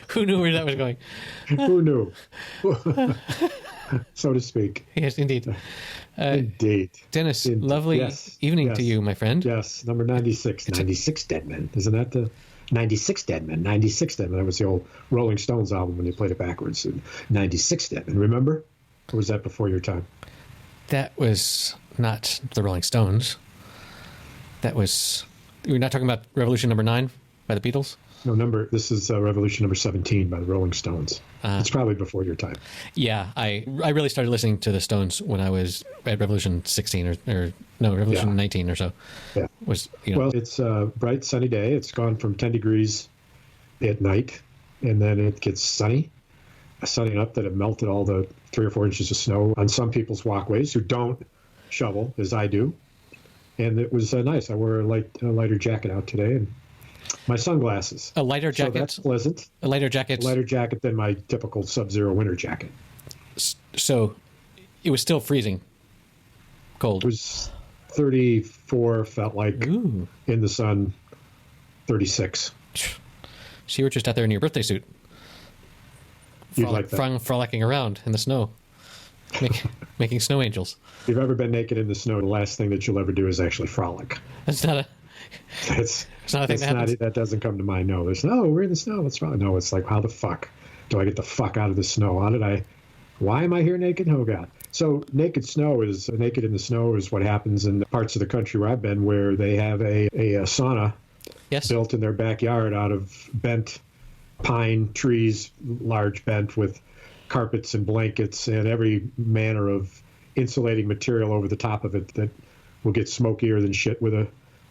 Who knew where that was going? Who knew? So to speak. Yes, indeed. Indeed. Dennis, lovely evening to you, my friend. Yes, number 96. 96 Dead Men. Isn't that the 96 Dead Men? 96 Dead Men. That was the old Rolling Stones album when they played it backwards. 96 Dead Men. Remember? Or was that before your time? That was not the Rolling Stones. That was... You're not talking about Revolution number 9 by the Beatles? No, this is Revolution number 17 by the Rolling Stones. It's probably before your time. Yeah, I really started listening to the Stones when I was at Revolution 16 or Revolution 19 or so. Yeah. Well, it's a bright, sunny day. It's gone from 10 degrees at night, and then it gets sunny enough that it melted all the 3 or 4 inches of snow on some people's walkways who don't shovel, as I do. And it was nice. I wore a lighter jacket out today, and my sunglasses. A lighter jacket? So that's pleasant. A lighter jacket? A lighter jacket than my typical Sub-Zero winter jacket. So it was still freezing cold. It was 34, felt like. Ooh. In the sun, 36. So you were just out there in your birthday suit. You'd like that. Frolicking around in the snow. Making snow angels. If you've ever been naked in the snow, the last thing that you'll ever do is actually frolic. That's not a... It's not a thing that doesn't come to mind. No, we're in the snow. Let's frolic. No, it's like, how the fuck do I get the fuck out of the snow? Why am I here naked? Oh, God. So naked in the snow is what happens in the parts of the country where I've been, where they have a sauna built in their backyard out of bent pine trees, large bent, with carpets and blankets and every manner of insulating material over the top of it that will get smokier than shit, with a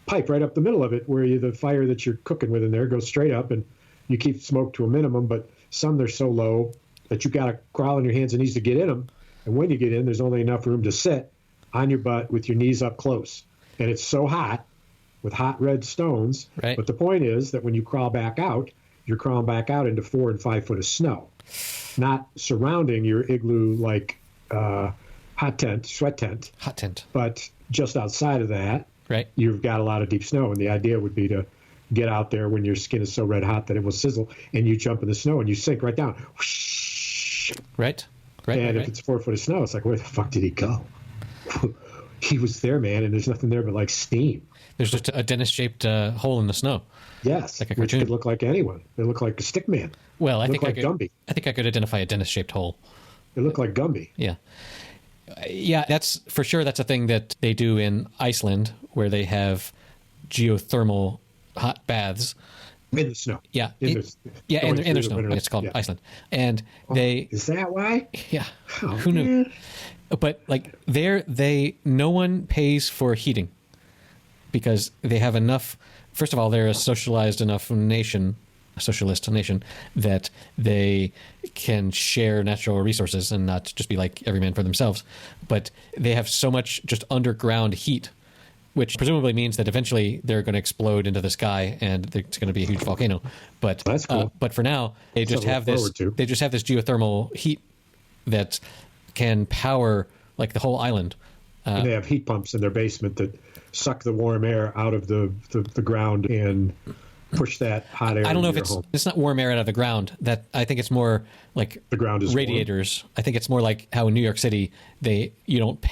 pipe right up the middle of it where the fire that you're cooking with in there goes straight up, and you keep smoke to a minimum, but some they're so low that you got to crawl on your hands and knees to get in them. And when you get in, there's only enough room to sit on your butt with your knees up close. And it's so hot with hot red stones. Right. But the point is that when you crawl back out, you're crawling back out into 4 and 5 foot of snow, not surrounding your igloo like sweat tent. Hot tent. But just outside of that, right, you've got a lot of deep snow. And the idea would be to get out there when your skin is so red hot that it will sizzle, and you jump in the snow and you sink right down. Whoosh. Right. And if it's 4 foot of snow, it's like, where the fuck did he go? He was there, man, and there's nothing there but like steam. There's just a Dennis-shaped hole in the snow. Yes, like a which cartoon. Could look like anyone. It looked like a stick man. Well, I think Gumby. I think I could identify a Dennis-shaped hole. It looked like Gumby. Yeah. Yeah, that's for sure. That's a thing that they do in Iceland, where they have geothermal hot baths. In the snow. Yeah. In the snow. It's called Iceland. And they... Is that why? Yeah. Oh, who knew? But like no one pays for heating because they have enough. First of all, they're a socialized enough nation, a socialist nation, that they can share natural resources and not just be like every man for themselves. But they have so much just underground heat, which presumably means that eventually they're going to explode into the sky and it's going to be a huge volcano. But that's cool. But for now, they just have this. They just have this geothermal heat that can power like the whole island. And they have heat pumps in their basement that suck the warm air out of the ground and push that hot air. I don't know if home. It's not warm air out of the ground. That I think it's more like the ground is radiators. warm. I think it's more like how in New York City you don't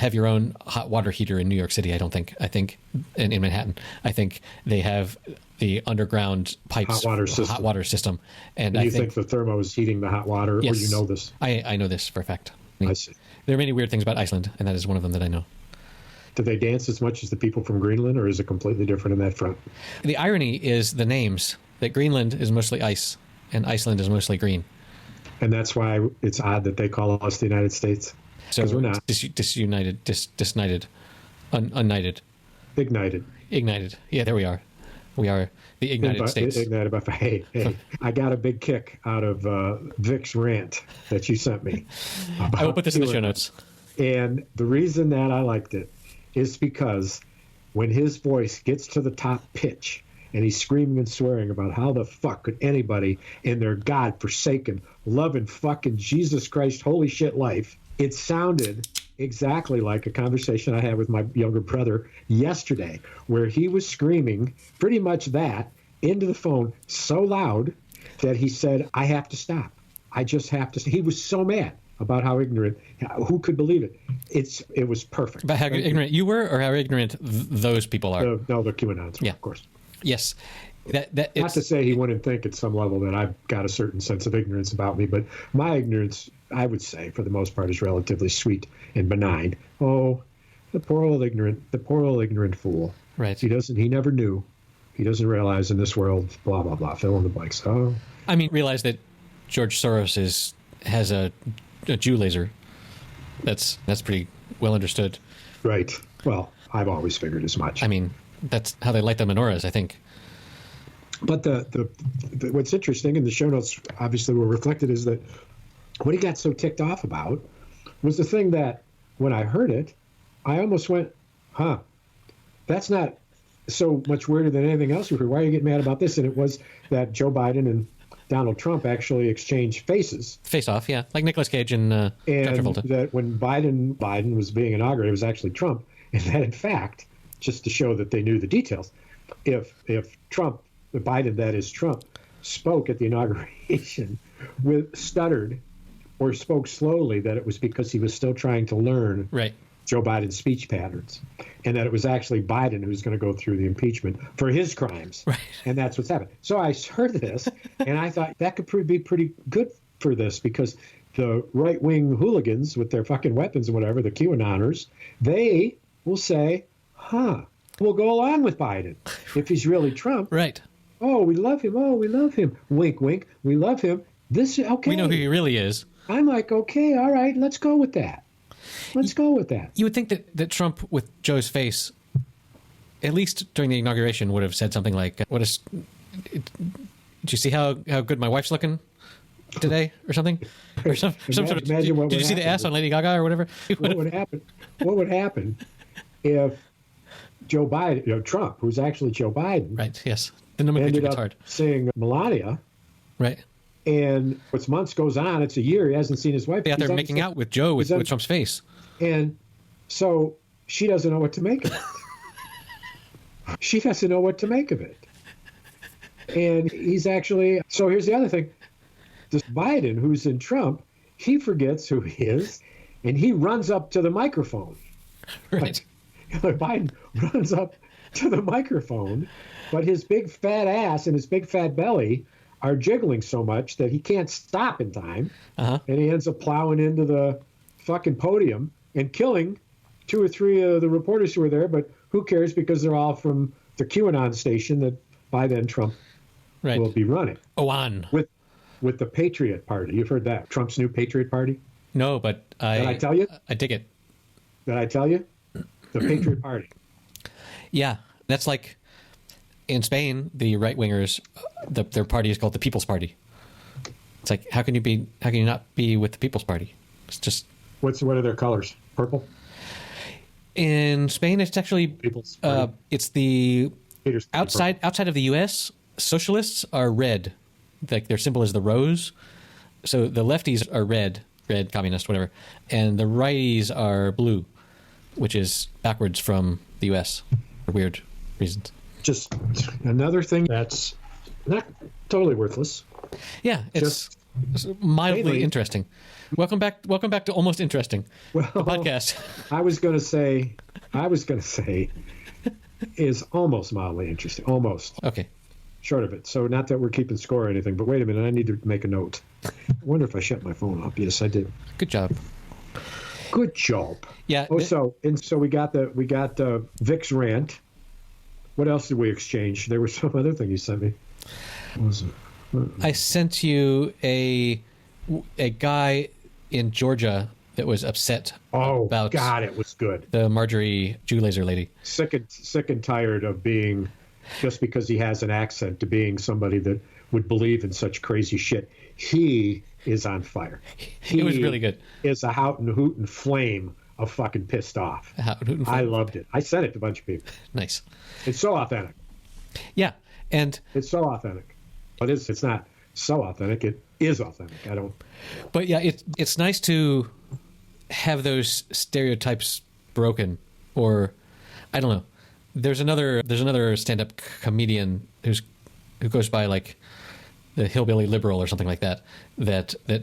have your own hot water heater in New York City. I don't think. I think in Manhattan, I think they have the underground pipes, hot water system. And you think the thermo is heating the hot water, yes, or you know this? I know this for a fact. I see. There are many weird things about Iceland, and that is one of them that I know. Do they dance as much as the people from Greenland, or is it completely different in that front? The irony is the names, that Greenland is mostly ice, and Iceland is mostly green. And that's why it's odd that they call us the United States. So we're not. Disunited, united. Ignited. Yeah, there we are. We are the ignited states. Ignited by, hey, I got a big kick out of Vic's rant that you sent me. I will put this in the show notes. And the reason that I liked it is because when his voice gets to the top pitch and he's screaming and swearing about how the fuck could anybody in their God-forsaken, loving fucking Jesus Christ, holy shit life, it sounded exactly like a conversation I had with my younger brother yesterday, where he was screaming pretty much that into the phone so loud that he said, I have to stop. I just have to. He was so mad about how ignorant. Who could believe it? It was perfect. About how ignorant you were, or how ignorant those people are? No, the QAnons, yeah, of course. Yes. Not to say he wouldn't think at some level that I've got a certain sense of ignorance about me, but my ignorance, I would say, for the most part, is relatively sweet and benign. Oh, the poor old ignorant fool. Right. He never knew. He doesn't realize in this world, blah, blah, blah, fill in the blanks. Oh. I mean, realize that George Soros has a Jew laser. That's pretty well understood. Right. Well, I've always figured as much. I mean, that's how they light the menorahs, I think. But the what's interesting, and the show notes obviously were reflected, is that what he got so ticked off about was the thing that when I heard it, I almost went, huh, that's not so much weirder than anything else we've heard. Why are you getting mad about this? And it was that Joe Biden and Donald Trump actually exchanged faces. Face off, yeah. Like Nicolas Cage and John Travolta. That when Biden was being inaugurated, it was actually Trump. And that, in fact, just to show that they knew the details, if Biden, that is Trump, spoke at the inauguration stuttered or spoke slowly, that it was because he was still trying to learn Joe Biden's speech patterns, and that it was actually Biden who's going to go through the impeachment for his crimes. Right. And that's what's happened. So I heard this, and I thought that could be pretty good for this, because the right-wing hooligans with their fucking weapons and whatever, the QAnoners, they will say, we'll go along with Biden if he's really Trump. Right. Oh, we love him. Oh, we love him. Wink, wink. We love him. Okay. We know who he really is. I'm like, okay, all right, let's go with that. Let's go with that. You would think that Trump, with Joe's face, at least during the inauguration, would have said something like, did you see how good my wife's looking today, or something? Or some sort of, did you see the ass on Lady Gaga or whatever? What would happen if Joe Biden, Trump, who's actually Joe Biden, right? Yes, the nomenclature gets hard. Seeing Melania, right? And as months goes on, it's a year, he hasn't seen his wife. They're out there making out with Joe with Trump's face, and so she doesn't know what to make of it. She doesn't know what to make of it, and he's actually. So here's the other thing: this Biden, who's in Trump, he forgets who he is, and he runs up to the microphone. Right. Biden runs up to the microphone, but his big fat ass and his big fat belly are jiggling so much that he can't stop in time, and he ends up plowing into the fucking podium and killing 2 or 3 of the reporters who were there, but who cares, because they're all from the QAnon station that by then Trump will be running. With the Patriot Party. You've heard that, Trump's new Patriot Party? No, but Did I tell you? I dig it. Did I tell you? The Patriot Party. Yeah, that's like in Spain, the right-wingers, their party is called the People's Party. It's like, how can you not be with the People's Party? It's just... What are their colors? Purple? In Spain, it's actually... it's the... Outside of the U.S., socialists are red. Like, their symbol is the rose. So the lefties are red, communist, whatever. And the righties are blue, which is backwards from the U.S. for weird reasons. Just another thing that's not totally worthless. Yeah, it's mildly interesting. Welcome back to Almost Interesting, the podcast. I was going to say is almost mildly interesting. Almost. Okay. Short of it. So not that we're keeping score or anything, but wait a minute, I need to make a note. I wonder if I shut my phone off. Yes, I did. Good job. Good job. Yeah. So we got the Vic's rant. What else did we exchange? There was some other thing you sent me. What was it? I sent you a guy in Georgia that was upset about. God, it was good. The Marjorie Jew laser lady. Sick and tired of being, just because he has an accent, to being somebody that would believe in such crazy shit. He is on fire. It was really good. Is a hootin' hootin' flame of fucking pissed off. I loved it. I sent it to a bunch of people. Nice. It's so authentic. Yeah, and it's so authentic. But it's not so authentic. It is authentic. But yeah, it's nice to have those stereotypes broken, or I don't know. There's another stand-up comedian who goes by like the hillbilly liberal or something like that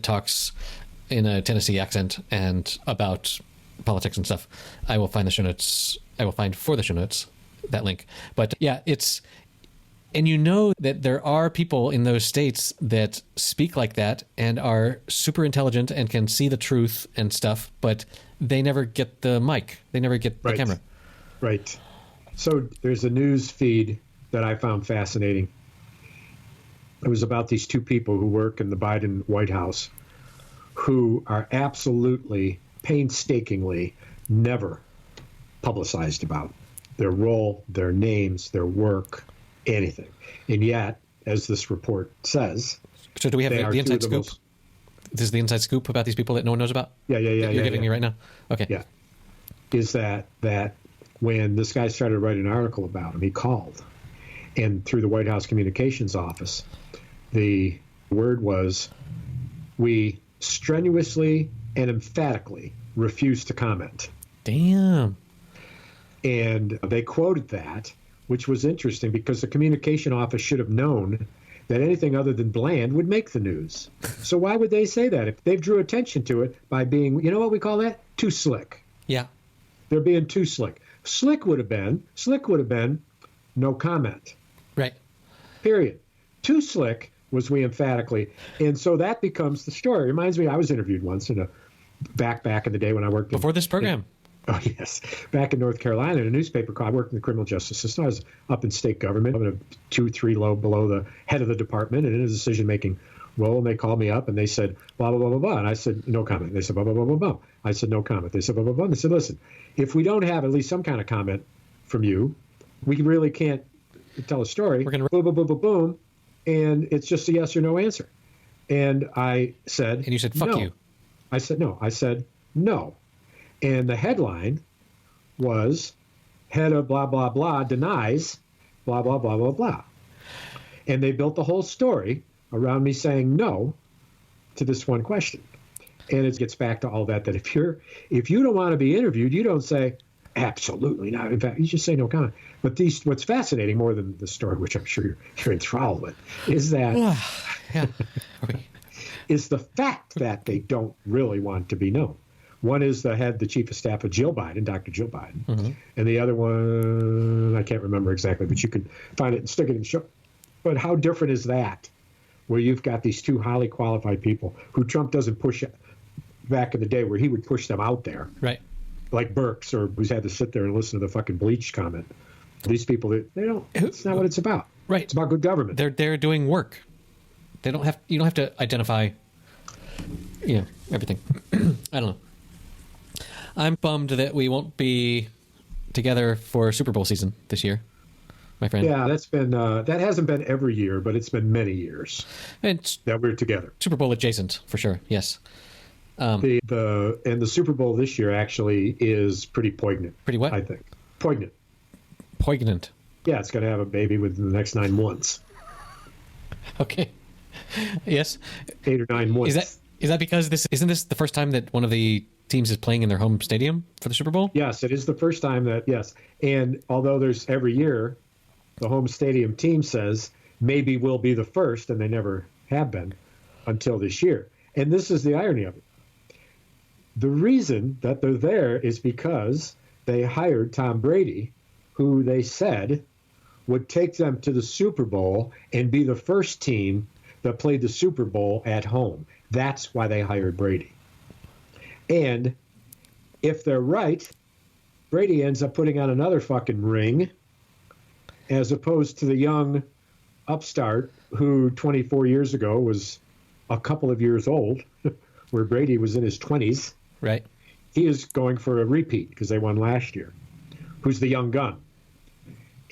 talks in a Tennessee accent and about politics and stuff. I will find the show notes. I will find for the show notes that link. But yeah, and you know that there are people in those states that speak like that and are super intelligent and can see the truth and stuff, but they never get the mic. They never get the camera. Right. So there's a news feed that I found fascinating. It was about these two people who work in the Biden White House who are absolutely, painstakingly never publicized about their role, their names, their work, anything. And yet, as this report says, so do we have the inside scoop? This is the inside scoop about these people that no one knows about? Yeah. You're giving me right now? Okay. Yeah. Is that when this guy started writing an article about him, he called. And through the White House Communications Office, the word was, we strenuously and emphatically refuse to comment. Damn. And they quoted that, which was interesting because the communication office should have known that anything other than bland would make the news. So why would they say that? If they drew attention to it by being, you know what we call that? Too slick. Yeah. They're being too slick. Slick would have been no comment. Right. Period. Too slick was we emphatically. And so that becomes the story. It reminds me, I was interviewed once back in the day when I worked before this program. Oh, yes. Back in North Carolina in a newspaper call. I worked in the criminal justice system. I was up in state government, in a 2-3 low below the head of the department and in a decision-making role. And they called me up and they said, blah, blah, blah, blah, blah. And I said, no comment. They said, blah, blah, blah, blah, blah. I said, no comment. They said, blah, blah, blah. And they said, listen, if we don't have at least some kind of comment from you, we really can't tell a story. We're going to boom, boom, boom, boom, boom. And it's just a yes or no answer. And I said, and you said, fuck no. you. I said, no. I said, no. And the headline was, head of blah, blah, blah denies blah, blah, blah, blah, blah. And they built the whole story around me saying no to this one question. And it gets back to all that if you don't want to be interviewed, you don't say, absolutely not. In fact, you just say no comment. But what's fascinating more than the story, which I'm sure you're enthralled with, is that is the fact that they don't really want to be known. One is the chief of staff of Jill Biden, Dr. Jill Biden, mm-hmm. and the other one, I can't remember exactly, but you can find it and stick it in the show. But how different is that, where you've got these two highly qualified people who Trump doesn't push back in the day where he would push them out there. Right. Like Burks, or who's had to sit there and listen to the fucking bleach comment. These people, they don't. It's not what it's about. Right. It's about good government. They're doing work. You don't have to identify, everything. I don't know. I'm bummed that we won't be together for Super Bowl season this year, my friend. Yeah, that's been that hasn't been every year, but it's been many years that we're together. Super Bowl adjacent for sure. Yes. The Super Bowl this year actually is pretty poignant. Pretty what? I think poignant. Poignant. Yeah, it's going to have a baby within the next 9 months. Okay. Yes. 8 or 9 months. Is that because isn't this the first time that one of the teams is playing in their home stadium for the Super Bowl? Yes, it is the first time that, yes. And although there's every year, the home stadium team says maybe we'll be the first, and they never have been until this year. And this is the irony of it. The reason that they're there is because they hired Tom Brady, who they said would take them to the Super Bowl and be the first team that played the Super Bowl at home. That's why they hired Brady. And if they're right, Brady ends up putting on another fucking ring as opposed to the young upstart who 24 years ago was a couple of years old, where Brady was in his 20s. Right. He is going for a repeat because they won last year. Who's the young gun?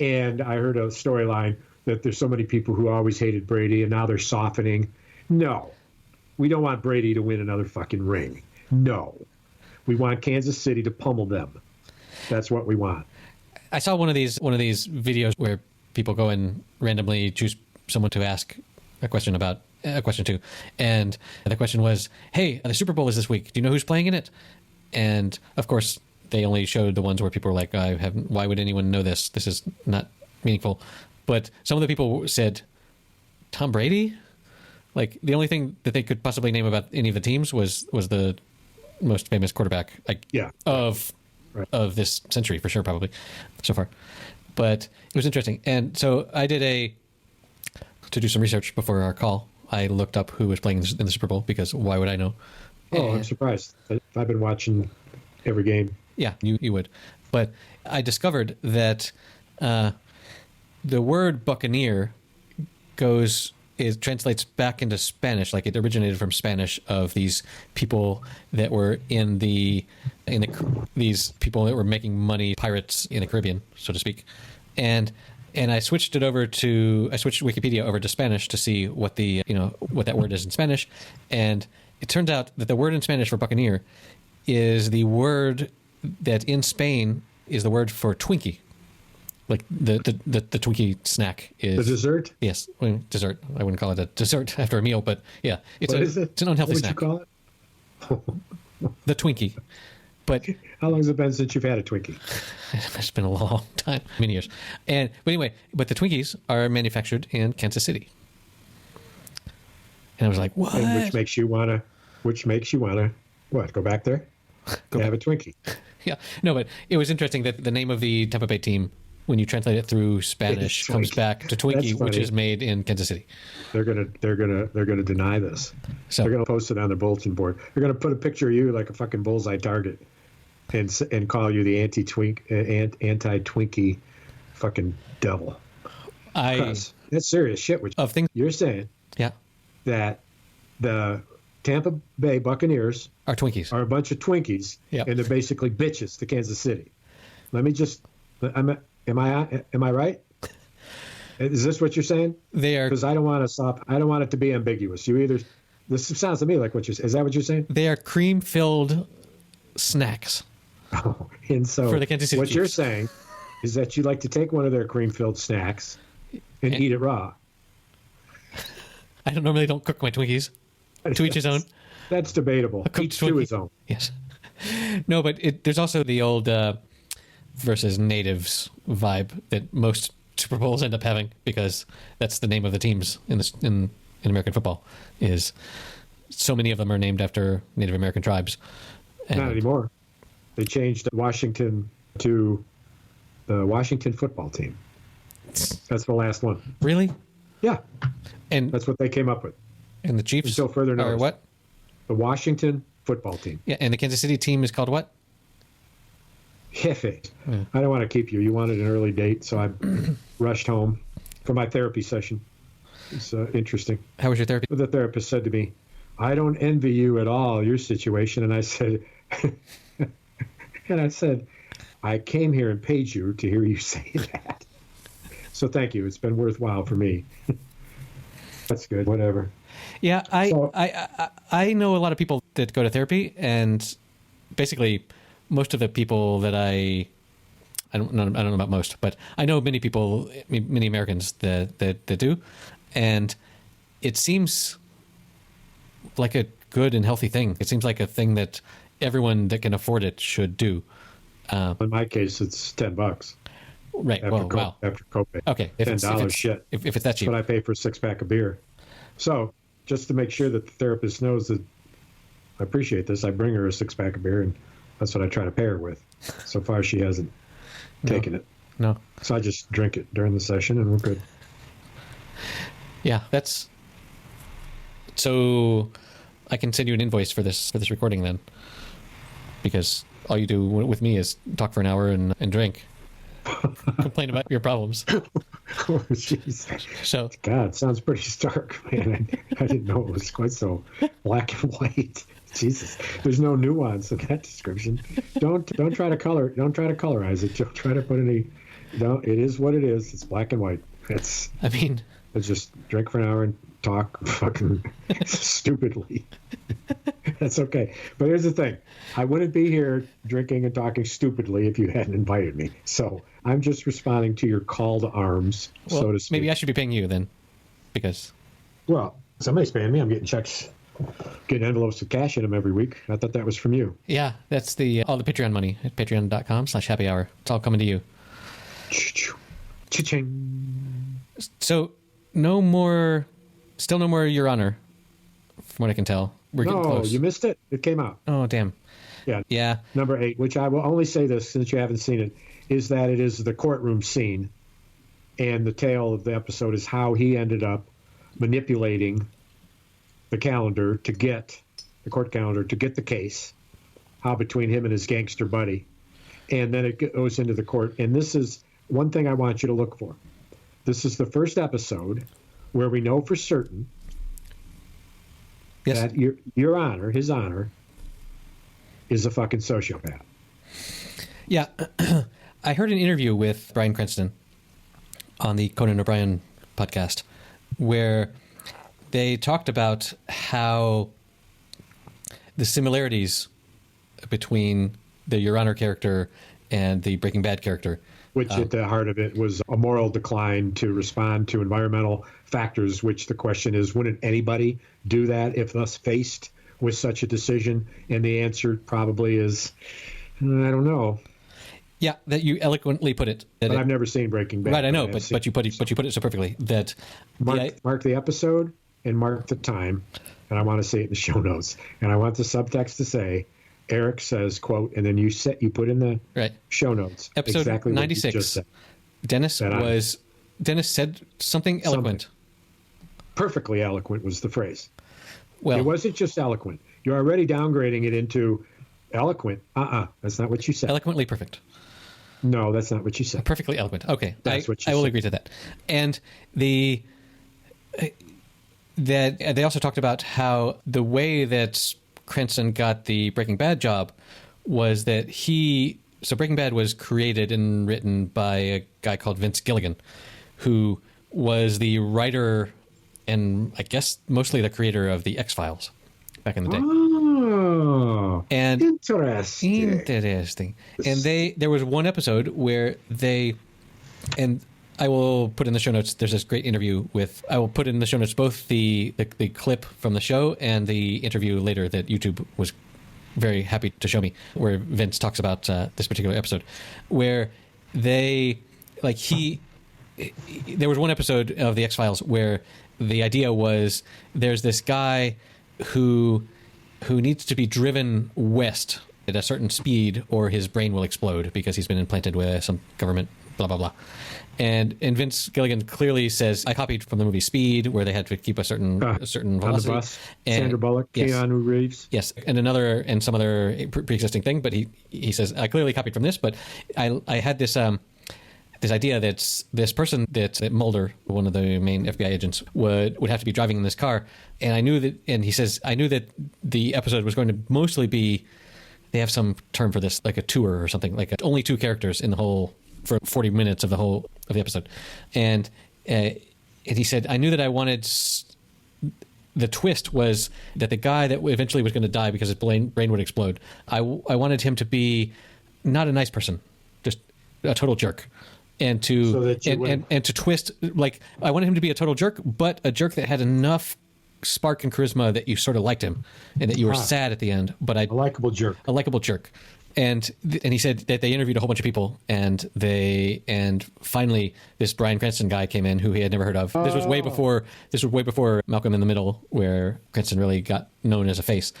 And I heard a storyline that there's so many people who always hated Brady and now they're softening. No, we don't want Brady to win another fucking ring. No, we want Kansas City to pummel them. That's what we want. I saw one of these videos where people go and randomly choose someone to ask a question to, and the question was, "Hey, the Super Bowl is this week. Do you know who's playing in it?" And of course, they only showed the ones where people were like, why would anyone know this? This is not meaningful. But some of the people said, Tom Brady? Like, the only thing that they could possibly name about any of the teams was the most famous quarterback of this century, for sure, probably, so far. But it was interesting. And so I did to do some research before our call, I looked up who was playing in the Super Bowl, because why would I know? I'm surprised. I've been watching every game. Yeah, you would. But I discovered that the word Buccaneer translates back into Spanish, like it originated from Spanish, of these people that were these people that were making money, pirates in the Caribbean, so to speak. And I switched Wikipedia over to Spanish to see what what that word is in Spanish. And it turns out that the word in Spanish for Buccaneer is the word that in Spain is the word for Twinkie. Like the Twinkie snack is the dessert. Yes, dessert. I wouldn't call it a dessert after a meal, but yeah, it's an unhealthy snack. What would you call it? The Twinkie. But how long has it been since you've had a Twinkie? It's been a long time, many years. But the Twinkies are manufactured in Kansas City. And I was like, what? And which makes you wanna what? Go back there? Have a Twinkie. Yeah. No, but it was interesting that the name of the Tampa Bay team, when you translate it through Spanish, comes back to Twinkie, which is made in Kansas City. They're gonna deny this. So they're gonna post it on their bulletin board. They're gonna put a picture of you like a fucking bullseye target, and call you the anti-Twinkie fucking devil. That's serious shit. You're saying, yeah, that the Tampa Bay Buccaneers are Twinkies, are a bunch of Twinkies, yep. And they're basically bitches to Kansas City. Let me just, am I right? Is this what you're saying? They are, because I don't want it to be ambiguous. This sounds to me like what you're saying. Is that what you're saying? They are cream-filled snacks. Oh, and so for the Kansas City what Chiefs. You're saying is that you like to take one of their cream-filled snacks and eat it raw. I don't cook my Twinkies. To each his own. That's debatable. Each to his own. Yes. No, but there's also the old versus natives vibe that most Super Bowls end up having, because that's the name of the teams in American football. Is so many of them are named after Native American tribes. Not anymore. They changed Washington to the Washington football team. That's the last one. Really? Yeah. And that's what they came up with. And the Chiefs until further notice. Are what? The Washington football team. Yeah, and the Kansas City team is called what? Jefe. Yeah. I don't want to keep you. You wanted an early date, so I rushed home for my therapy session. It's interesting. How was your therapy? The therapist said to me, "I don't envy you at all, your situation." And I said, I came here and paid you to hear you say that. So thank you. It's been worthwhile for me. That's good. Whatever. Yeah, I know a lot of people that go to therapy, and basically most of the people that I don't know about most, but I know many people, many Americans that do, and it seems like a good and healthy thing. It seems like a thing that everyone that can afford it should do. In my case, it's $10. Right. Wow. After copay. Okay. $10 shit. If it's that cheap. That's what I pay for a 6-pack of beer. So just to make sure that the therapist knows that I appreciate this, I bring her a 6-pack of beer, and that's what I try to pay her with. So far, she hasn't taken it. No. So I just drink it during the session, and we're good. Yeah, so I can send you an invoice for this recording then, because all you do with me is talk for an hour and drink. Complain about your problems. Oh, jeez. So, God, sounds pretty stark, man. I didn't know it was quite so black and white. Jesus, there's no nuance in that description. Don't try to colorize it. Don't try to put any. No, it is what it is. It's black and white. It's just drink for an hour and talk fucking stupidly. That's okay. But here's the thing. I wouldn't be here drinking and talking stupidly if you hadn't invited me. So I'm just responding to your call to arms, so to speak. Maybe I should be paying you then, because... Well, somebody's paying me. I'm getting checks getting envelopes with cash in them every week. I thought that was from you. Yeah, that's all the Patreon money at patreon.com/happy hour. It's all coming to you. Cha-ching. So still no more Your Honor, from what I can tell. We're getting close. You missed it. It came out. Oh, damn. Yeah. Number 8, which I will only say this since you haven't seen it, is that it is the courtroom scene. And the tale of the episode is how he ended up manipulating the calendar to get the court calendar to get the case, how between him and his gangster buddy. And then it goes into the court. And this is one thing I want you to look for. This is the first episode where we know for certain that your honor, his honor, is a fucking sociopath. Yeah. I heard an interview with Bryan Cranston on the Conan O'Brien podcast where they talked about how the similarities between the Your Honor character and the Breaking Bad character. Which at the heart of it was a moral decline to respond to environmental factors, which the question is, wouldn't anybody do that if thus faced with such a decision? And the answer probably is, I don't know. Yeah, that you eloquently put it. But I've never seen Breaking Bad. Right, I know, but you put it so perfectly that mark the episode and mark the time, and I want to say it in the show notes, and I want the subtext to say, Eric says, quote, and then you put in the show notes episode exactly 96. What you just said. Dennis said something eloquent. Perfectly eloquent was the phrase. Well, it wasn't just eloquent. You're already downgrading it into eloquent. That's not what you said. Eloquently perfect. No, that's not what you said. Perfectly eloquent. Okay, that's what you I will said. agree to that. And that they also talked about how the way that Cranston got the Breaking Bad job was that so Breaking Bad was created and written by a guy called Vince Gilligan, who was the writer and I guess mostly the creator of the X-Files back in the day. Oh, and interesting. And there was one episode where and I will put in the show notes, there's this great interview I will put in the show notes both the clip from the show and the interview later that YouTube was very happy to show me, where Vince talks about this particular episode, where there was one episode of the X-Files where the idea was there's this guy who needs to be driven west at a certain speed or his brain will explode because he's been implanted with some government blah blah blah. And Vince Gilligan clearly says, I copied from the movie Speed, where they had to keep a certain velocity. On the bus, Sandra Bullock, Keanu Reeves. Yes, and some other pre-existing thing. But he says, I clearly copied from this, but I had this idea that this person that Mulder, one of the main FBI agents, would have to be driving in this car, and I knew that. And he says, I knew that the episode was going to mostly be. They have some term for this, like a tour or something, like only 2 characters in the whole. For 40 minutes of the episode, and he said, I knew that I wanted. The twist was that the guy that eventually was going to die because his brain would explode. I wanted him to be not a nice person, just a total jerk, and to twist, like I wanted him to be a total jerk, but a jerk that had enough spark and charisma that you sort of liked him, and that you were sad at the end. But a likable jerk. And he said that they interviewed a whole bunch of people, and finally this Bryan Cranston guy came in who he had never heard of. This was way before Malcolm in the Middle, where Cranston really got known as a face,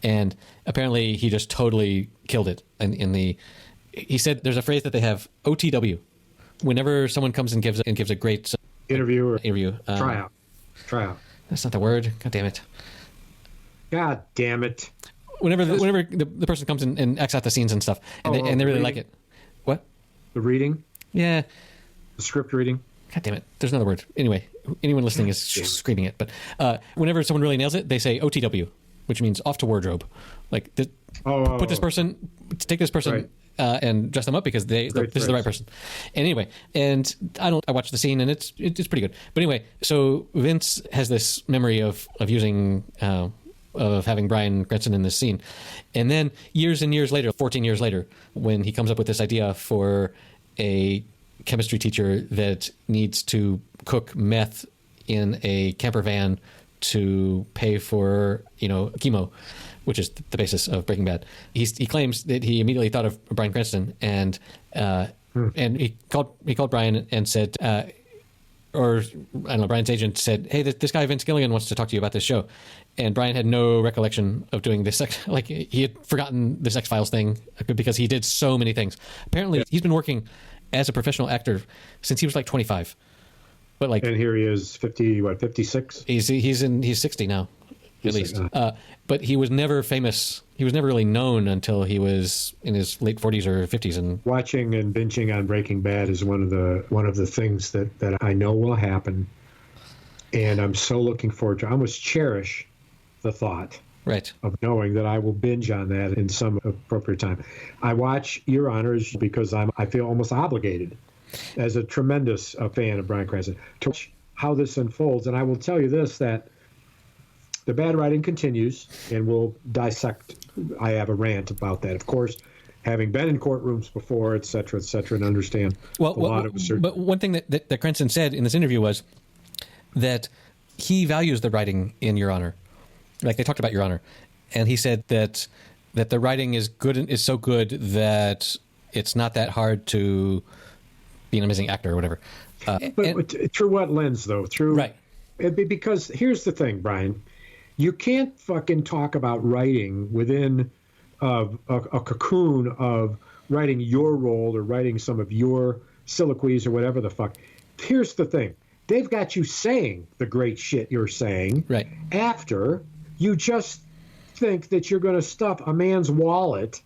and apparently he just totally killed it. He said there's a phrase that they have, OTW, whenever someone comes and gives a great interview. Tryout. That's not the word. God damn it. Whenever the person comes in and acts out the scenes and stuff, and they really like it. What? The reading? Yeah. The script reading? God damn it. There's another word. Anyway, anyone listening is screaming it. But whenever someone really nails it, they say OTW, which means off to wardrobe. Like, take this person right. And dress them up because this is the right person. Anyway, and I watched the scene and it's pretty good. But anyway, so Vince has this memory of using... of having Bryan Cranston in this scene. And then years and years later, 14 years later, when he comes up with this idea for a chemistry teacher that needs to cook meth in a camper van to pay for, chemo, which is the basis of Breaking Bad. He claims that he immediately thought of Bryan Cranston, and he called Bryan and said, or I don't know, Bryan's agent said, "Hey, this guy Vince Gilligan wants to talk to you about this show," and Bryan had no recollection of doing this. Like he had forgotten this X-Files thing because he did so many things. Apparently, he's been working as a professional actor since he was like 25. But and here he is, 56? He's 60 now, at least. But he was never famous. He was never really known until he was in his late 40s or 50s. And watching and binging on Breaking Bad is one of the things that I know will happen, and I'm so looking forward to. I almost cherish the thought of knowing that I will binge on that in some appropriate time. I watch Your Honors because I feel almost obligated, as a tremendous fan of Bryan Cranston, to watch how this unfolds. And I will tell you this, that the bad writing continues, and we'll dissect. I have a rant about that, of course, having been in courtrooms before, et cetera, and understand a lot of certain... But one thing that Cranston said in this interview was that he values the writing in Your Honor. Like, they talked about Your Honor, and he said that the writing is so good that it's not that hard to be an amazing actor or whatever. But through what lens, though? Because here's the thing, Brian. You can't fucking talk about writing within a cocoon of writing your role or writing some of your soliloquies or whatever the fuck. Here's the thing. They've got you saying the great shit you're saying after you just think that you're going to stuff a man's wallet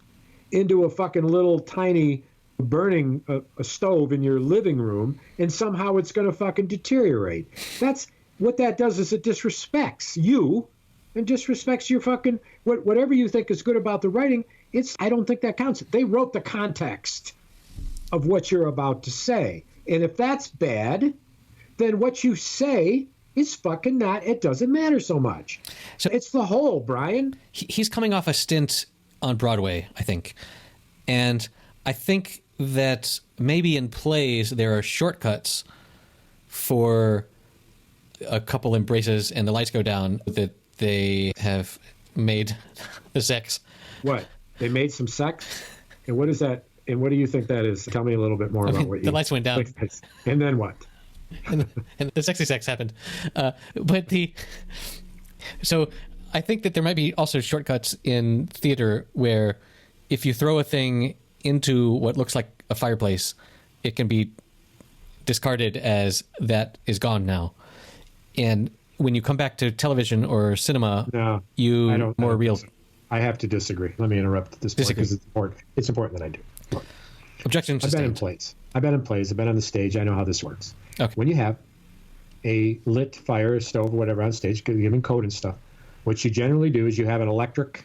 into a fucking little tiny burning a stove in your living room, and somehow it's going to fucking deteriorate. That's what that does, is it disrespects you and disrespects your fucking whatever you think is good about the writing. I don't think that counts. They wrote the context of what you're about to say, and if that's bad, then what you say is fucking not. It doesn't matter so much. So it's the whole, Brian. He's coming off a stint on Broadway, I think, and I think that maybe in plays there are shortcuts for a couple embraces and the lights go down that they have made the sex. What? They made some sex? And what is that? And what do you think that is? Tell me a little bit more about what you... The lights went down. And then what? and the sexy sex happened. So I think that there might be also shortcuts in theater where if you throw a thing into what looks like a fireplace, it can be discarded as that is gone now. And when you come back to television or cinema, more real. I have to disagree. Let me interrupt at this point because it's important. It's important that I do. Look, Objections. I've been in plays. I've been on the stage. I know how this works. Okay. When you have a lit fire, stove, or whatever on stage, given code and stuff, what you generally do is you have an electric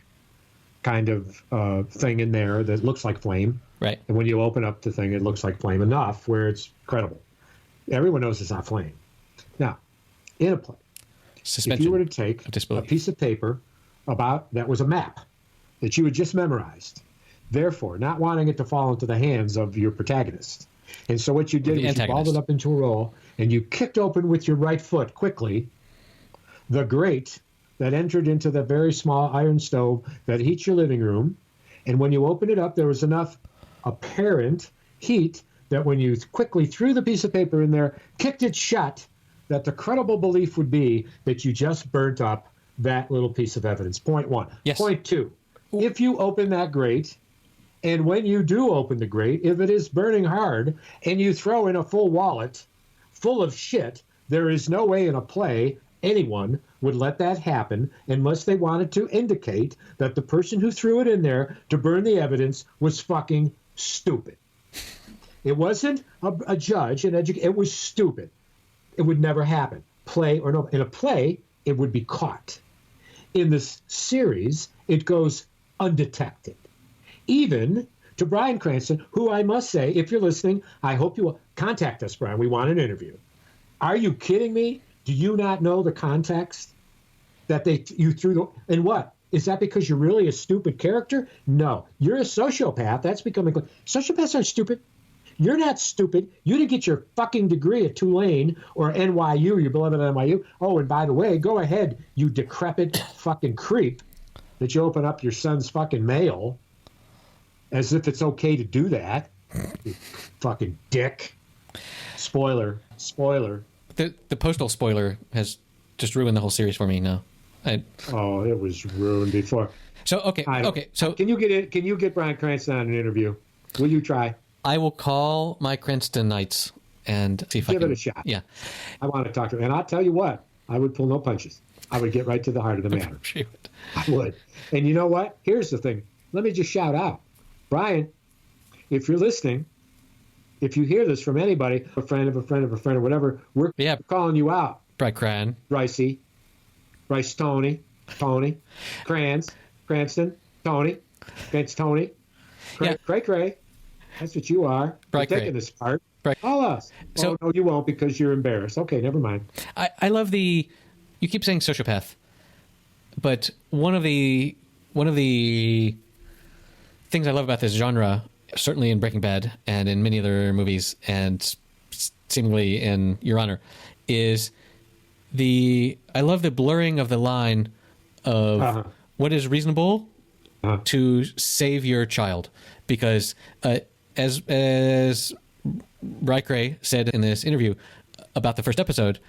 kind of thing in there that looks like flame. Right. And when you open up the thing, it looks like flame enough where it's credible. Everyone knows it's not flame. Now, in a play, if you were to take a piece of paper that was a map that you had just memorized, therefore not wanting it to fall into the hands of your protagonist. And so what you did was you balled it up into a roll and you kicked open with your right foot quickly the grate that entered into the very small iron stove that heats your living room. And when you opened it up, there was enough apparent heat that when you quickly threw the piece of paper in there, kicked it shut, that the credible belief would be that you just burnt up that little piece of evidence. Point one. Yes. Point two, if you open that grate, and when you do open the grate, if it is burning hard, and you throw in a full wallet full of shit, there is no way in a play anyone would let that happen unless they wanted to indicate that the person who threw it in there to burn the evidence was fucking stupid. It wasn't a judge, it was stupid. It would never happen. Play or no. In a play, it would be caught. In this series, it goes undetected. Even to Bryan Cranston, who I must say, if you're listening, I hope you will contact us, Brian. We want an interview. Are you kidding me? Do you not know the context that you threw the... And what? Is that because you're really a stupid character? No. You're a sociopath. That's becoming... Sociopaths aren't stupid. You're not stupid. You didn't get your fucking degree at Tulane or NYU, your beloved NYU. Oh, and by the way, go ahead, you decrepit fucking creep, that you open up your son's fucking mail as if it's okay to do that. You fucking dick. Spoiler. The postal spoiler has just ruined the whole series for me now. Oh, it was ruined before. So okay. So can you get Bryan Cranston on an interview? Will you try? I will call my Cranstonites and see if I can give it a shot. Yeah, I want to talk to him, and I'll tell you what, I would pull no punches. I would get right to the heart of the matter. I would. And you know what? Here's the thing. Let me just shout out, Bryan. If you're listening, if you hear this from anybody, a friend of a friend of a friend or whatever, we're calling you out. Bryce, Tony, Cranston, Tony, Cray. That's what you are. You're taking this part. Call us. So, no, you won't because you're embarrassed. Okay, never mind. I love the. You keep saying sociopath, but one of the things I love about this genre, certainly in Breaking Bad and in many other movies, and seemingly in Your Honor, is I love the blurring of the line of what is reasonable to save your child, because as Rycray said in this interview about the first episode,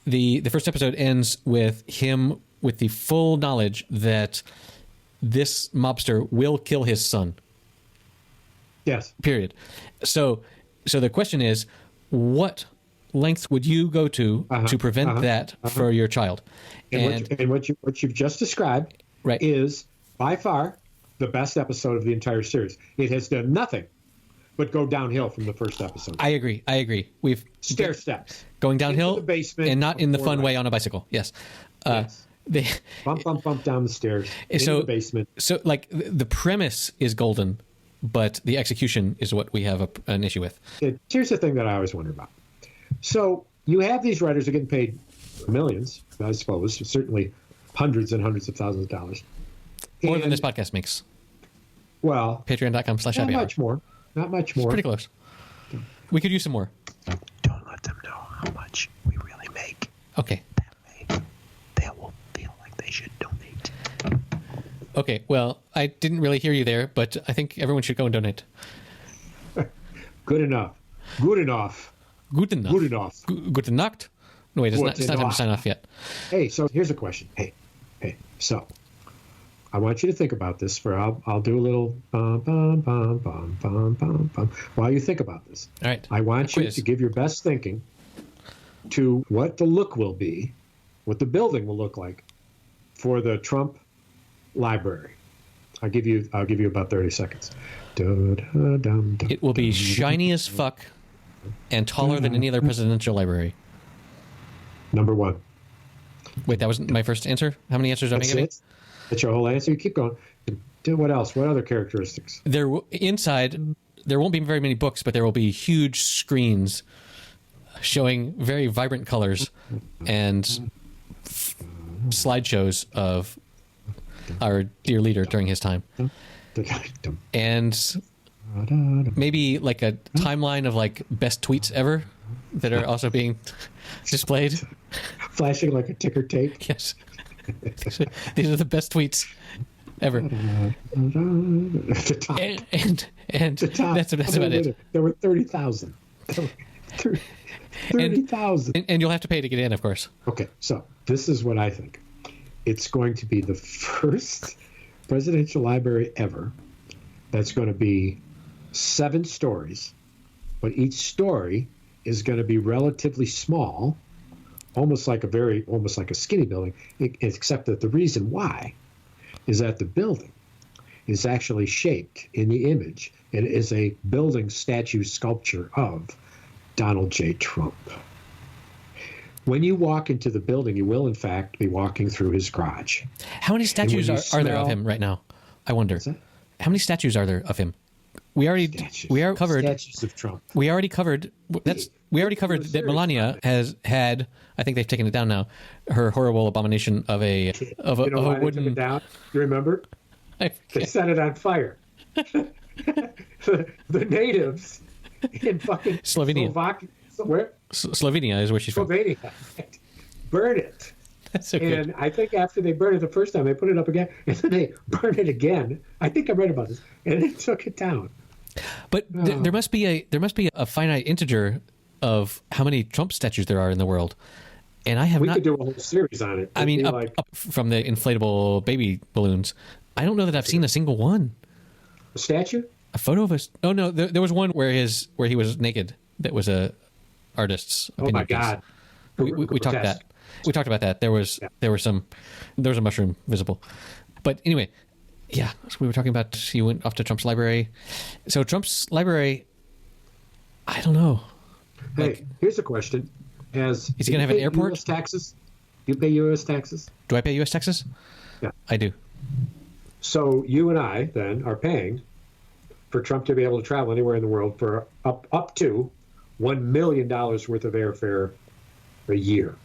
the first episode ends with him with the full knowledge that this mobster will kill his son. Yes. Period. So the question is, what lengths would you go to prevent that for your child? And what you've just described is by far the best episode of the entire series. It has done nothing but go downhill from the first episode. I agree. We've stair steps going downhill, the basement, and not in the fun way on a bicycle. Yes. Bump down the stairs into the basement. So, like, the premise is golden, but the execution is what we have an issue with. Here's the thing that I always wonder about. So you have these writers who are getting paid millions, I suppose, certainly hundreds and hundreds of thousands of dollars. More than this podcast makes. Well, patreon.com/happy hour. Not much more. It's pretty close. We could use some more. Don't let them know how much we really make. Okay. That way, they will feel like they should donate. Okay, well, I didn't really hear you there, but I think everyone should go and donate. Good enough. Gute Nacht. No, wait, it's not time to sign off yet. Hey, so here's a question. Hey, so I want you to think about this I'll do a little bum, bum, bum, bum, bum, bum, bum, while you think about this. All right. I want you to give your best thinking to what the look will be, what the building will look like for the Trump library. I'll give you about 30 seconds. It will be shiny as fuck and taller than any other presidential library. Number one. Wait, that wasn't my first answer? How many answers am I giving? That's your whole answer? You keep going. What else? What other characteristics? Inside, there won't be very many books, but there will be huge screens showing very vibrant colors and slideshows of our dear leader during his time. And maybe like a timeline of like best tweets ever that are also being displayed. Flashing like a ticker tape. Yes. These are the best tweets ever. The top. And the top. That's about it. There were 30,000. 30,000. And you'll have to pay to get in, of course. Okay, so this is what I think. It's going to be the first presidential library ever that's going to be 7 stories, but each story is going to be relatively small, almost like a skinny building, except that the reason why is that the building is actually shaped in the image. It is a building statue sculpture of Donald J. Trump. When you walk into the building, you will, in fact, be walking through his garage. How many statues are there of him right now? I wonder. How many statues are there of him? We already covered statues of Trump. We already covered that Melania has had. I think they've taken it down now. Her horrible abomination of a wooden. They took it down? You remember? They set it on fire. The natives in fucking Slovenia. Where? Slovenia is where she's from. Slovenia. Burn it. That's so And good. I think after they burned it the first time, they put it up again, and then they burned it again. I think I read about this, and they took it down. But there must be a finite integer of how many Trump statues there are in the world, and I have We not. could do a whole series on it. I mean, up from the inflatable baby balloons. I don't know that I've seen a single one. a statue. A photo of us? Oh no, there was one where he was naked. That was a artist's. Oh my opinion piece. God. We talked that. We talked about that. There was a mushroom visible, but anyway, yeah. So we were talking about you went off to Trump's library. So Trump's library, I don't know. Hey, here's a question: is he going to have an airport? U.S. taxes? You pay U.S. taxes? Do I pay U.S. taxes? Yeah, I do. So you and I then are paying for Trump to be able to travel anywhere in the world for up to $1 million worth of airfare a year.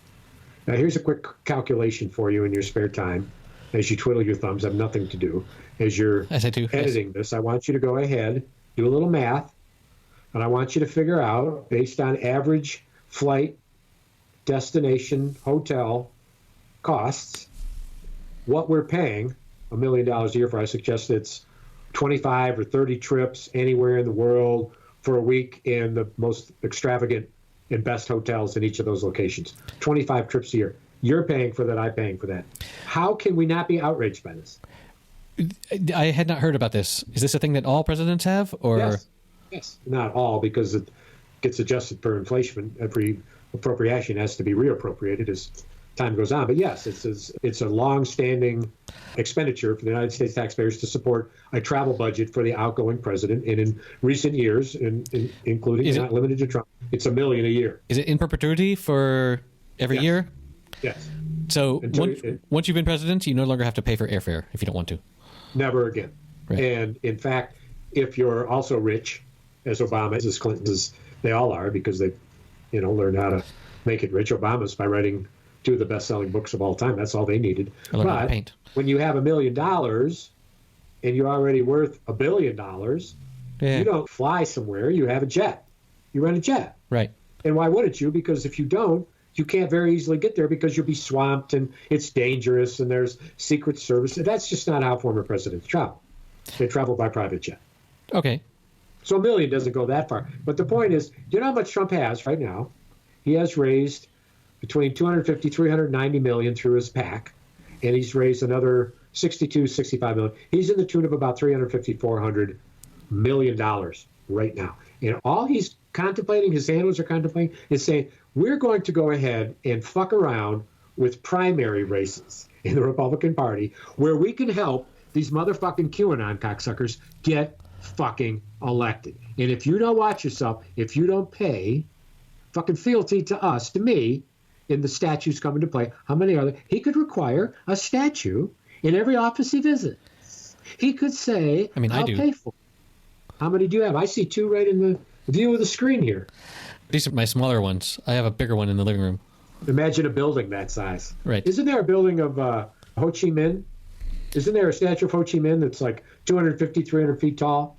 Now, here's a quick calculation for you in your spare time as you twiddle your thumbs, have nothing to do. As you're editing this, I want you to go ahead, do a little math, and I want you to figure out, based on average flight, destination, hotel costs, what we're paying $1 million a year for. I suggest it's 25 or 30 trips anywhere in the world for a week in the most extravagant and best hotels in each of those locations. 25 trips a year. You're paying for that. I'm paying for that. How can we not be outraged by this? I had not heard about this. Is this a thing that all presidents have, or yes, not all, because it gets adjusted per inflation. Every appropriation has to be reappropriated as time goes on. But yes, it's a long-standing expenditure for the United States taxpayers to support a travel budget for the outgoing president. And in recent years, including not limited to Trump, it's $1 million a year. Is it in perpetuity for every year? Yes. So once you've been president, you no longer have to pay for airfare if you don't want to. Never again. Right. And in fact, if you're also rich, as Obama is, as Clinton is, they all are, because they, learned how to make it rich. Obama's by writing two of the best-selling books of all time. That's all they needed. But when you have $1 million and you're already worth $1 billion, you don't fly somewhere. You have a jet. You rent a jet. Right. And why wouldn't you? Because if you don't, you can't very easily get there because you'll be swamped and it's dangerous and there's Secret Service. That's just not how former presidents travel. They travel by private jet. Okay. So $1 million doesn't go that far. But the point is, you know how much Trump has right now? He has raised between 250, 390 million through his PAC, and he's raised another 62, 65 million. He's in the tune of about 350, 400 million dollars right now. And all he's contemplating, his handlers are contemplating, is saying, we're going to go ahead and fuck around with primary races in the Republican Party where we can help these motherfucking QAnon cocksuckers get fucking elected. And if you don't watch yourself, if you don't pay fucking fealty to us, to me, in the statues come into play, how many are there? He could require a statue in every office he visits. He could say, I'll pay for it. How many do you have? I see two right in the view of the screen here. These are my smaller ones. I have a bigger one in the living room. Imagine a building that size. Right. Isn't there a building of Ho Chi Minh? Isn't there a statue of Ho Chi Minh that's like 250, 300 feet tall?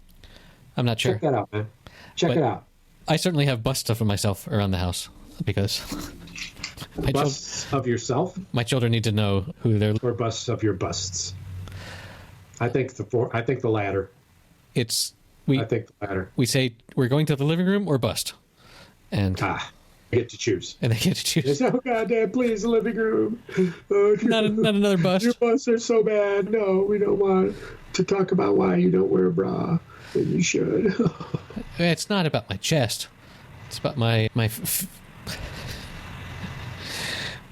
I'm not sure. Check that out, man. Check it out. I certainly have busts of myself around the house because busts of yourself? My children need to know who they're. Or busts of your busts. I think the latter. I think the latter. We say we're going to the living room or bust, and they get to choose. And they get to choose. They say, "Oh goddamn, please, the living room." Oh, not another bust. Your busts are so bad. No, we don't want to talk about why you don't wear a bra. And you should. It's not about my chest. It's about my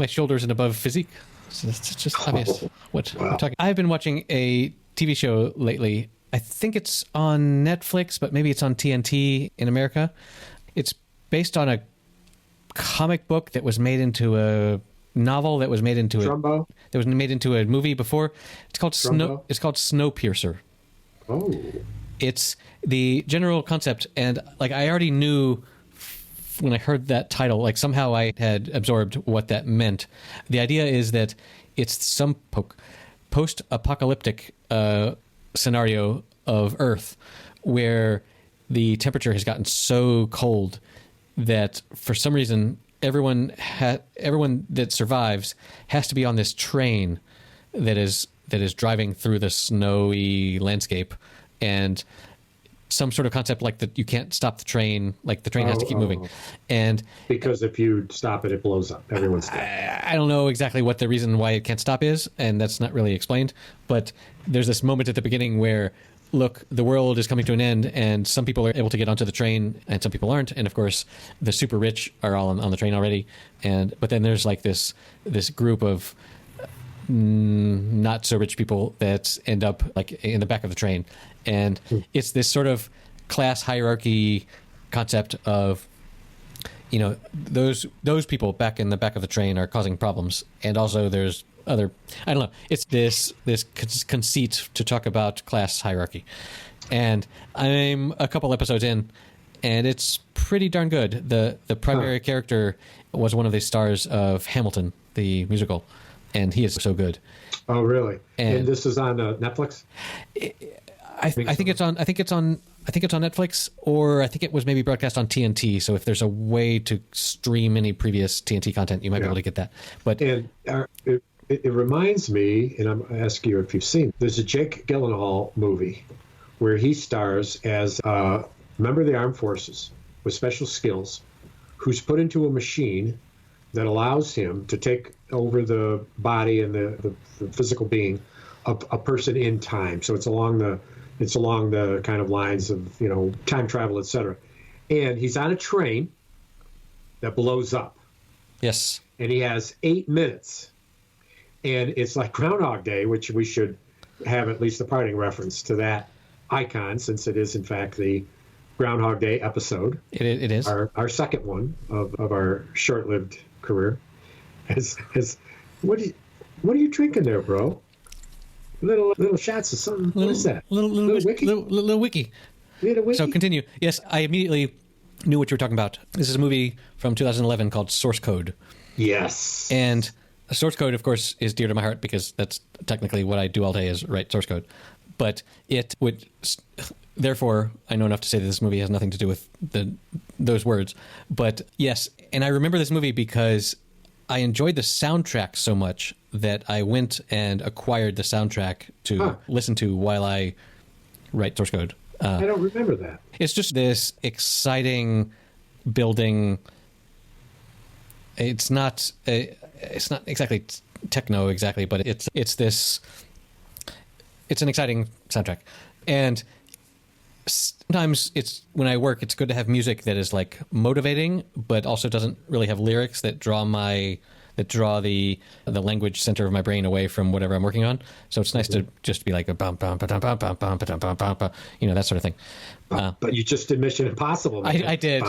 shoulders and above physique. So it's just obvious what we're talking. I've been watching a TV show lately. I think it's on Netflix, but maybe it's on TNT in America. It's based on a comic book that was made into a novel that was made into a movie before. It's called Snowpiercer. Oh. It's the general concept, and I already knew when I heard that title, somehow I had absorbed what that meant. The idea is that it's some post-apocalyptic scenario of Earth where the temperature has gotten so cold that for some reason everyone that survives has to be on this train that is driving through the snowy landscape, and some sort of concept like that you can't stop the train, like the train has to keep moving. And because if you stop it, it blows up. Everyone's dead. I don't know exactly what the reason why it can't stop is, and that's not really explained. But there's this moment at the beginning where, look, the world is coming to an end, and some people are able to get onto the train, and some people aren't. And of course, the super rich are all on the train already. But then there's like this group of not so rich people that end up like in the back of the train, and it's this sort of class hierarchy concept of, you know, those people back in the back of the train are causing problems, and also there's other, I don't know, it's this conceit to talk about class hierarchy. And I'm a couple episodes in, and it's pretty darn good. The primary character was one of the stars of Hamilton, the musical, and he is so good. Oh, really? And this is on Netflix? I think it's on Netflix, or I think it was maybe broadcast on TNT. So if there's a way to stream any previous TNT content, you might be able to get that. But it reminds me, and I'm asking you if you've seen, there's a Jake Gyllenhaal movie where he stars as a member of the armed forces with special skills who's put into a machine that allows him to take over the body and the physical being of a person in time. So it's along the kind of lines of, you know, time travel, etc. And he's on a train that blows up. Yes. And he has 8 minutes. And it's like Groundhog Day, which we should have at least a parting reference to that icon, since it is, in fact, the Groundhog Day episode. It is. Our second one of our short-lived career. What are you drinking there, bro? Little shots of something. What is that? Little wiki. Little wiki. Wiki. So continue. Yes, I immediately knew what you were talking about. This is a movie from 2011 called Source Code. Yes. And source code, of course, is dear to my heart because that's technically what I do all day is write source code. But it would, therefore, I know enough to say that this movie has nothing to do with those words. But yes, and I remember this movie because I enjoyed the soundtrack so much that I went and acquired the soundtrack to listen to while I write source code. I don't remember that. It's just this exciting building. It's not exactly techno exactly, but it's an exciting soundtrack. And sometimes it's when I work, it's good to have music that is like motivating, but also doesn't really have lyrics that draw the language center of my brain away from whatever I'm working on. So it's nice to just be like a bum bum bum bum bum bum bum bum bum, you know, that sort of thing. But you just did Mission Impossible. I did.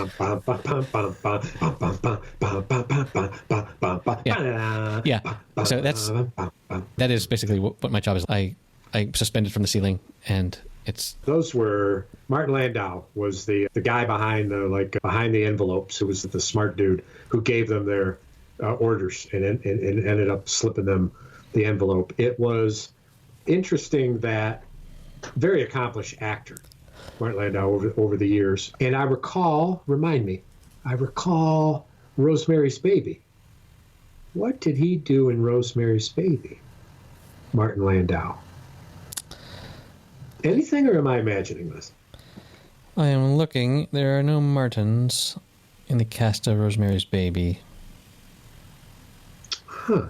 Yeah. So that is basically what my job is. I suspended from the ceiling, and it's those were Martin Landau was the guy behind the envelopes, who was the smart dude who gave them their orders and ended up slipping them the envelope. It was interesting that very accomplished actor, Martin Landau, over the years. And I recall Rosemary's Baby. What did he do in Rosemary's Baby? Martin Landau. Anything, or am I imagining this? I am looking. There are no Martins in the cast of Rosemary's Baby. Huh.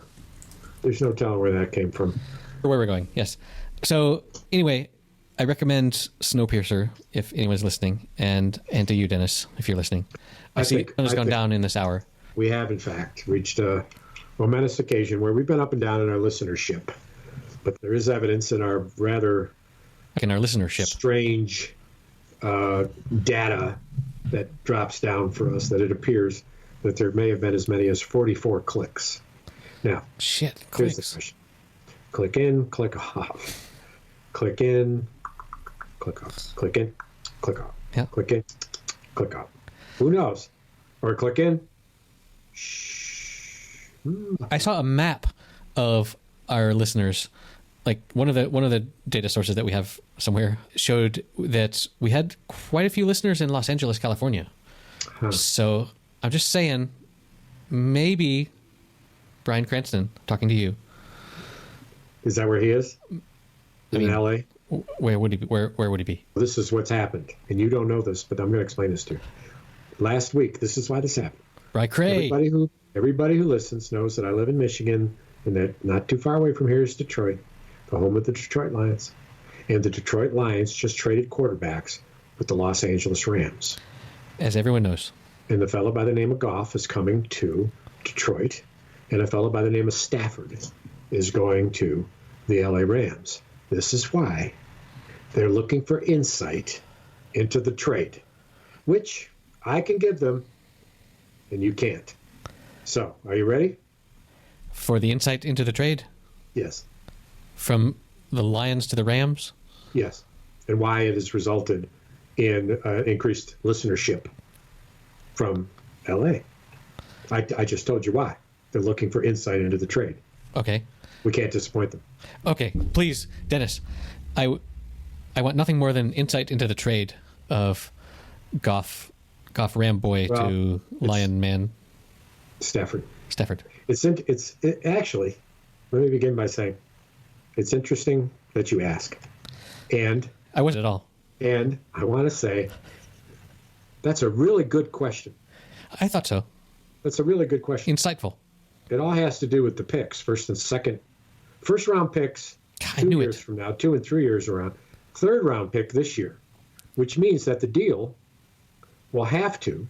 There's no telling where that came from. Where we're going, yes. So, anyway, I recommend Snowpiercer if anyone's listening, and to you, Dennis, if you're listening. I see it has gone down in this hour. We have, in fact, reached a momentous occasion where we've been up and down in our listenership. But there is evidence in our rather listenership strange data that drops down for us that it appears that there may have been as many as 44 clicks. Now, here's the question. Click in, click off. Click in, click off. Click in, click off. Yeah. Click in, click off. Who knows? Or click in. Shh. I saw a map of our listeners like one of the data sources that we have somewhere showed that we had quite a few listeners in Los Angeles, California. Huh. So I'm just saying, maybe Brian Cranston, talking to you. Is that where he is? In LA? Where would he be? Where would he be? This is what's happened, and you don't know this, but I'm going to explain this to you. Last week, this is why this happened. Right, Craig. Everybody who listens knows that I live in Michigan, and that not too far away from here is Detroit, the home of the Detroit Lions. And the Detroit Lions just traded quarterbacks with the Los Angeles Rams. As everyone knows. And the fellow by the name of Goff is coming to Detroit, and a fellow by the name of Stafford is going to the LA Rams. This is why they're looking for insight into the trade, which I can give them, and you can't. So, are you ready? For the insight into the trade? Yes. From the Lions to the Rams? Yes. And why it has resulted in increased listenership from LA. I just told you why. They're looking for insight into the trade. Okay. We can't disappoint them. Okay. Please, Dennis, I want nothing more than insight into the trade of Goff Ram boy to Lion man. Stafford. It's actually, let me begin by saying, it's interesting that you ask. And I wasn't at all. And I want to say, that's a really good question. I thought so. That's a really good question. Insightful. It all has to do with the picks, first round picks, 2 years from now, 2 and 3 years around, third round pick this year, which means that the deal will have to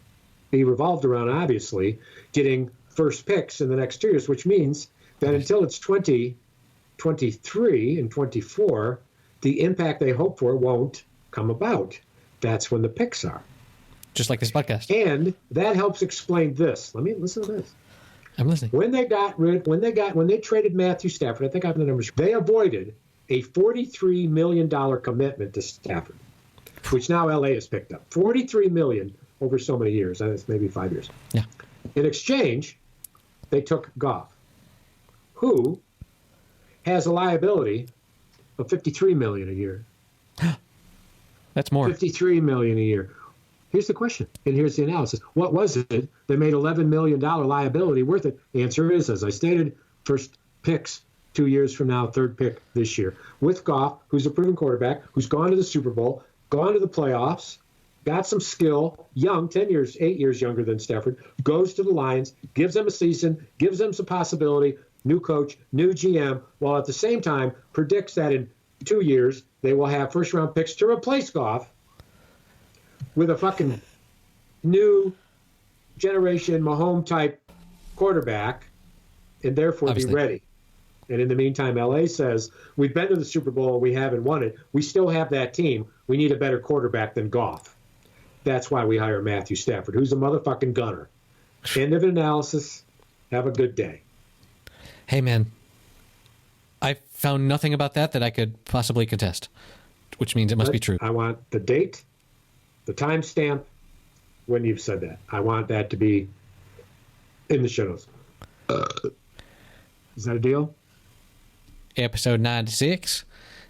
be revolved around, obviously, getting first picks in the next 2 years, which means that until it's 2023 and 24, the impact they hope for won't come about. That's when the picks are. Just like this podcast. And that helps explain this. Let me listen to this. I'm listening. When they traded Matthew Stafford, I think I have the numbers. They avoided a $43 million commitment to Stafford, which now LA has picked up. $43 million over so many years. And it's maybe 5 years. Yeah. In exchange, they took Goff, who has a liability of $53 million a year. That's more. $53 million a year. Here's the question, and here's the analysis. What was it that made $11 million liability worth it? The answer is, as I stated, first picks 2 years from now, third pick this year. With Goff, who's a proven quarterback, who's gone to the Super Bowl, gone to the playoffs, got some skill, young, 8 years younger than Stafford, goes to the Lions, gives them a season, gives them some possibility, new coach, new GM, while at the same time predicts that in 2 years they will have first-round picks to replace Goff with a fucking new generation Mahomes-type quarterback, and therefore Obviously. Be ready. And in the meantime, LA says, we've been to the Super Bowl, we haven't won it. We still have that team. We need a better quarterback than Goff. That's why we hire Matthew Stafford, who's a motherfucking gunner. End of analysis. Have a good day. Hey, man. I found nothing about that I could possibly contest, which means it must be true. I want the date, the timestamp when you've said that. I want that to be in the show notes. Is that a deal? Episode 96,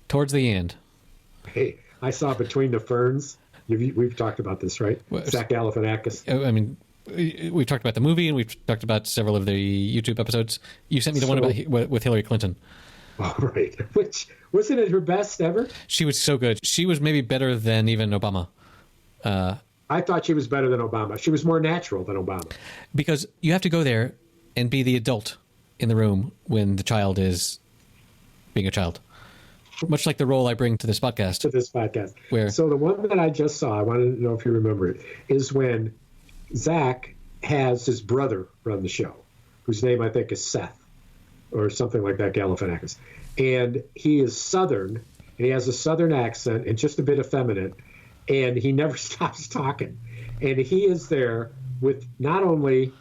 towards the end. Hey, I saw Between the Ferns. We've talked about this, right? Zach Galifianakis. I mean, we've talked about the movie, and we've talked about several of the YouTube episodes. You sent me the one about with Hillary Clinton. Oh, right. Which, wasn't it her best ever? She was so good. She was maybe better than even Obama. I thought she was better than Obama. She was more natural than Obama. Because you have to go there and be the adult in the room when the child is being a child. Much like the role I bring to this podcast. So the one that I just saw, I wanted to know if you remember it, is when Zach has his brother run the show, whose name I think is Seth, or something like that, Galifianakis. And he is Southern, and he has a Southern accent and just a bit effeminate, and he never stops talking. And he is there with not only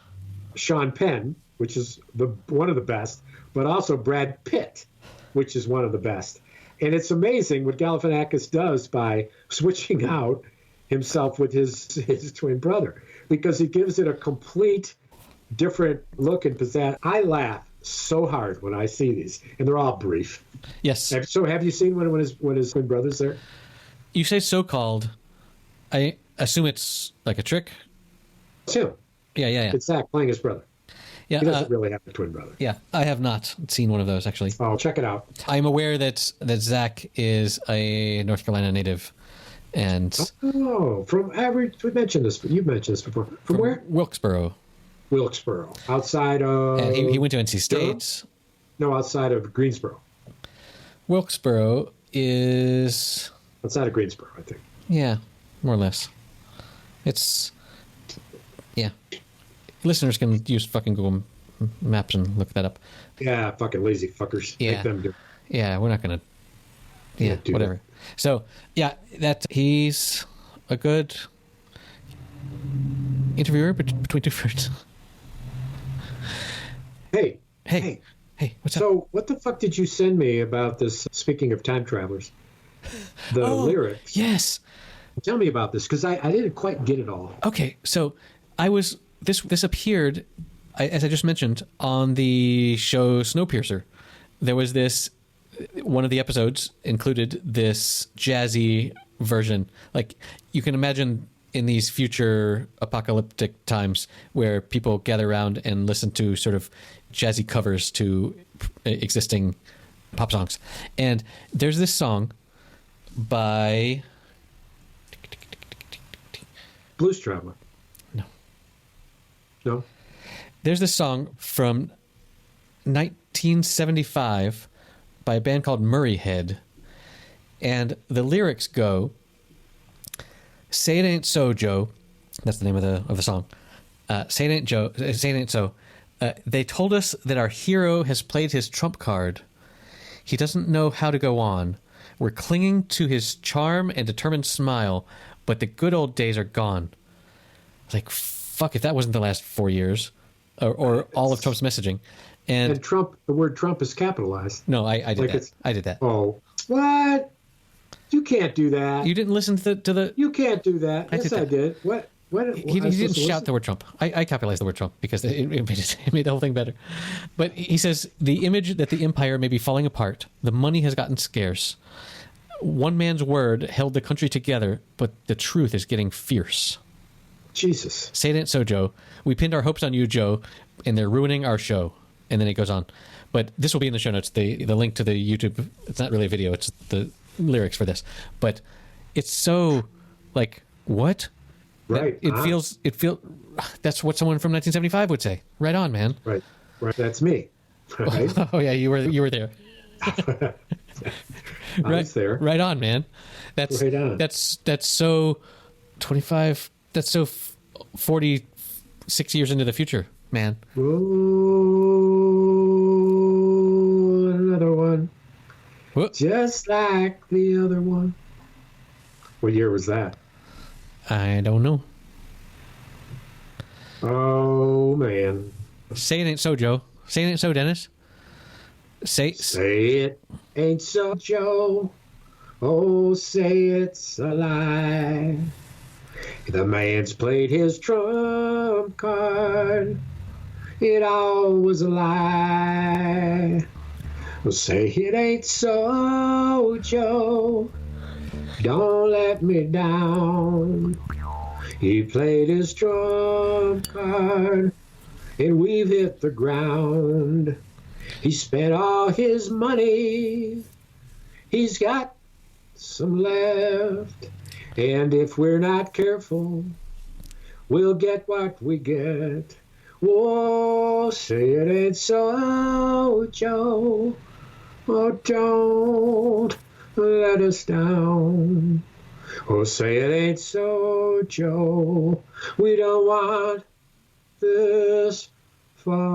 Sean Penn, which is one of the best, but also Brad Pitt, which is one of the best. And it's amazing what Galifianakis does by switching out himself with his twin brother, because he gives it a complete different look and pizzazz. I laugh so hard when I see these, and they're all brief. Yes. So have you seen when his twin brother's there? You say so-called. I assume it's like a trick. It's him. Yeah. It's Zach playing his brother. Yeah, he doesn't really have a twin brother. Yeah, I have not seen one of those, actually. Oh, check it out. I'm aware that Zach is a North Carolina native. And from average, you've mentioned this before. From where? Wilkesboro. Outside of... And he went to NC State. No, outside of Greensboro. Wilkesboro is... outside of Greensboro, I think. Yeah, more or less. It's... yeah. Listeners can use fucking Google Maps and look that up. Yeah, fucking lazy fuckers. Yeah. Make them do it. Yeah, we're not going to... yeah, whatever. That. So, yeah, that he's a good interviewer between two fruits. Hey, what's up? So, what the fuck did you send me about this, speaking of time travelers? The lyrics. Yes. Tell me about this, because I didn't quite get it all. Okay, so this appeared, as I just mentioned, on the show Snowpiercer. There was this... one of the episodes included this jazzy version. Like, you can imagine in these future apocalyptic times where people gather around and listen to sort of jazzy covers to existing pop songs. And there's this song by... Blues Traveler. No? There's this song from 1975 by a band called Murray Head, and the lyrics go, "Say it ain't so, Joe." That's the name of the song. Say it ain't Joe. Say it ain't so. They told us that our hero has played his trump card. He doesn't know how to go on. We're clinging to his charm and determined smile, but the good old days are gone. Like, fuck, if that wasn't the last 4 years, or all of Trump's messaging. And Trump, the word Trump is capitalized. No, I did that. I did that. Oh, what? You can't do that. You didn't listen to the... You can't do that. Yes, I did. What? He didn't shout the word Trump. I capitalized the word Trump because it made the whole thing better. But he says, the image that the empire may be falling apart, the money has gotten scarce. One man's word held the country together, but the truth is getting fierce. Jesus. Say it ain't so, Joe. We pinned our hopes on you, Joe, and they're ruining our show. And then it goes on. But this will be in the show notes, the link to the YouTube. It's not really a video. It's the lyrics for this. But it's so, like, what? Right. It feels, that's what someone from 1975 would say. Right on, man. Right. That's me. Right? Oh, yeah, you were there. I was there. Right on, man. That's right on. That's so 25, that's so 46 years into the future, man. Ooh, another one. Whoop. Just like the other one. What year was that? I don't know. Oh, man. Say it ain't so, Joe. Say it ain't so, Dennis. Say it ain't so, Joe. Oh, say it's a lie. The man's played his trump card. It all was a lie. Well, say it ain't so, Joe. Don't let me down. He played his trump card, and we've hit the ground. He spent all his money. He's got some left. And if we're not careful, we'll get what we get. Whoa, say it ain't so, Joe. Oh, don't let us down. Oh, say it ain't so, Joe. We don't want this fucking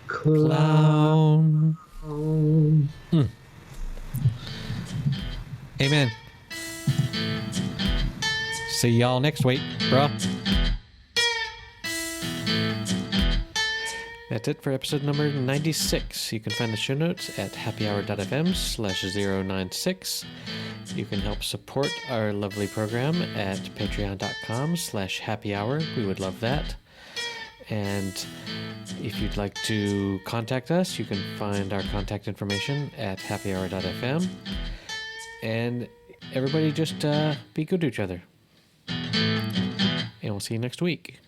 clown. Amen. See y'all next week, bro. That's it for episode number 96. You can find the show notes at happyhour.fm/096. You can help support our lovely program at patreon.com/happyhour. We would love that. And if you'd like to contact us, you can find our contact information at happyhour.fm. And everybody just be good to each other. And we'll see you next week.